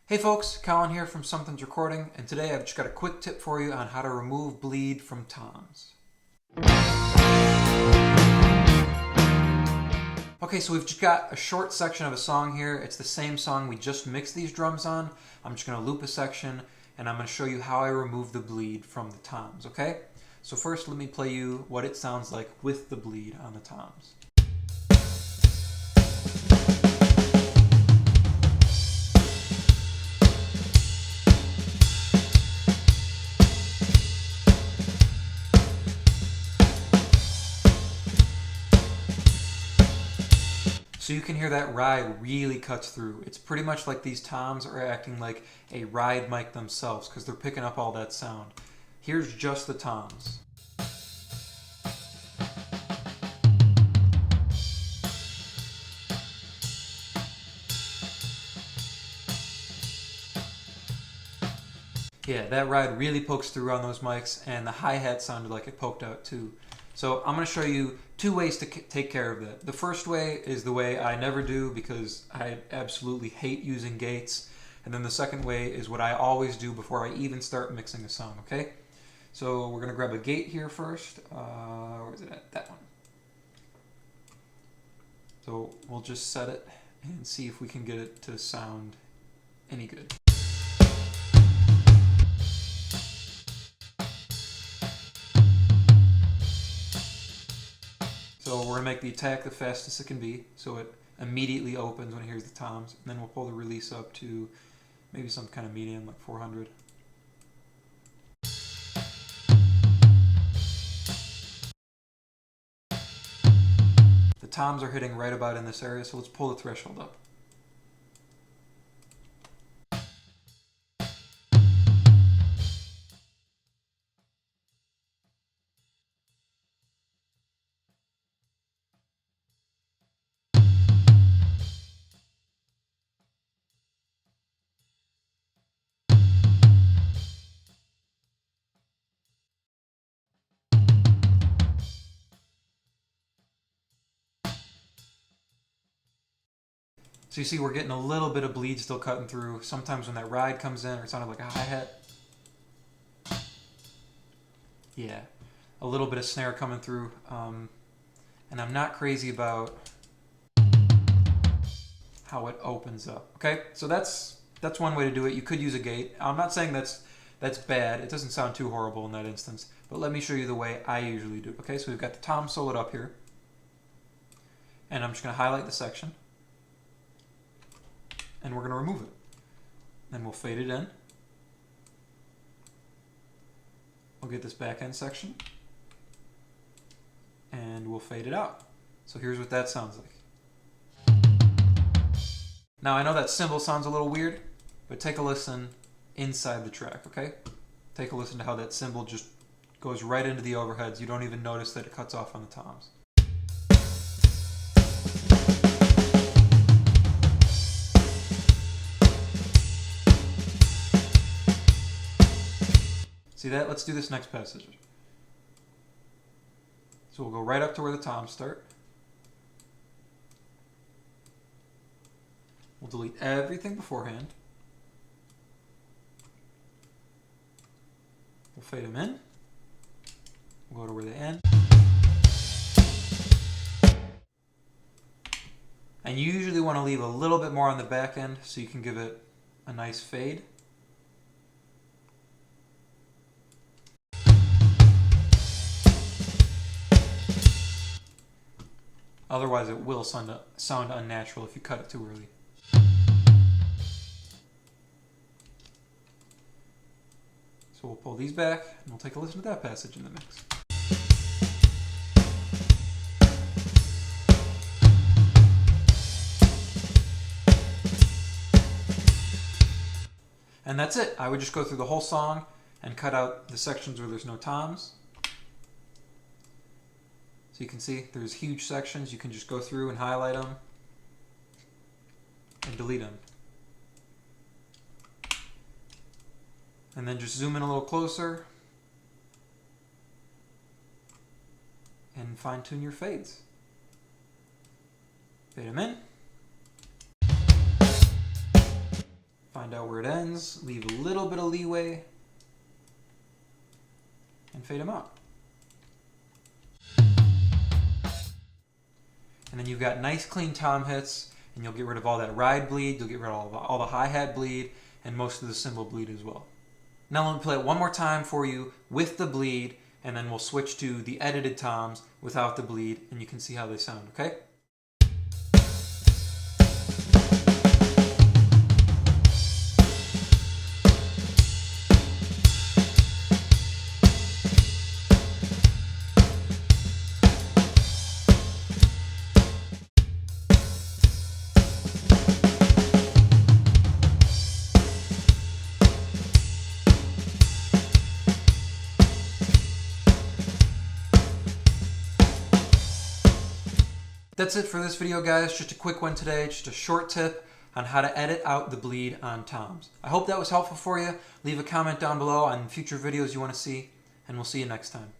Hey folks, Colin here from Something's Recording, and today I've just got a quick tip for you on how to remove bleed from toms. Okay, so we've just got a short section of a song here. It's the same song we just mixed these drums on. I'm just going to loop a section, and I'm going to show you how I remove the bleed from the toms, okay? So first let me play you what it sounds like with the bleed on the toms. So you can hear that ride really cuts through. It's pretty much like these toms are acting like a ride mic themselves because they're picking up all that sound. Here's just the toms. Yeah, that ride really pokes through on those mics, and the hi-hat sounded like it poked out too. So I'm going to show you two ways to take care of that. The first way is the way I never do because I absolutely hate using gates. And then the second way is what I always do before I even start mixing a song, okay? So we're going to grab a gate here first. Where is it at? That one. So we'll just set it and see if we can get it to sound any good. So we're going to make the attack the fastest it can be, so it immediately opens when it hears the toms, and then we'll pull the release up to maybe some kind of medium, like 400. The toms are hitting right about in this area, so let's pull the threshold up. So you see we're getting a little bit of bleed still cutting through. Sometimes when that ride comes in, or it sounded like a hi-hat. Yeah, a little bit of snare coming through. And I'm not crazy about how it opens up. Okay, so that's one way to do it. You could use a gate. I'm not saying that's bad. It doesn't sound too horrible in that instance. But let me show you the way I usually do it. Okay, so we've got the tom soloed up here. And I'm just going to highlight the section. And we're going to remove it. Then we'll fade it in. We'll get this back end section. And we'll fade it out. So here's what that sounds like. Now I know that cymbal sounds a little weird, but take a listen inside the track, okay? Take a listen to how that cymbal just goes right into the overheads. You don't even notice that it cuts off on the toms. See that? Let's do this next passage. So we'll go right up to where the toms start. We'll delete everything beforehand. We'll fade them in. We'll go to where they end. And you usually want to leave a little bit more on the back end so you can give it a nice fade. Otherwise it will sound unnatural if you cut it too early. So we'll pull these back and we'll take a listen to that passage in the mix. And that's it. I would just go through the whole song and cut out the sections where there's no toms. So you can see there's huge sections. You can just go through and highlight them and delete them. And then just zoom in a little closer and fine tune your fades. Fade them in. Find out where it ends, leave a little bit of leeway, and fade them out. And then you've got nice clean tom hits, and you'll get rid of all that ride bleed, you'll get rid of all the hi-hat bleed, and most of the cymbal bleed as well. Now let me play it one more time for you with the bleed, and then we'll switch to the edited toms without the bleed, and you can see how they sound, okay? That's it for this video, guys. Just a quick one today, just a short tip on how to edit out the bleed on toms. I hope that was helpful for you. Leave a comment down below on future videos you want to see, and we'll see you next time.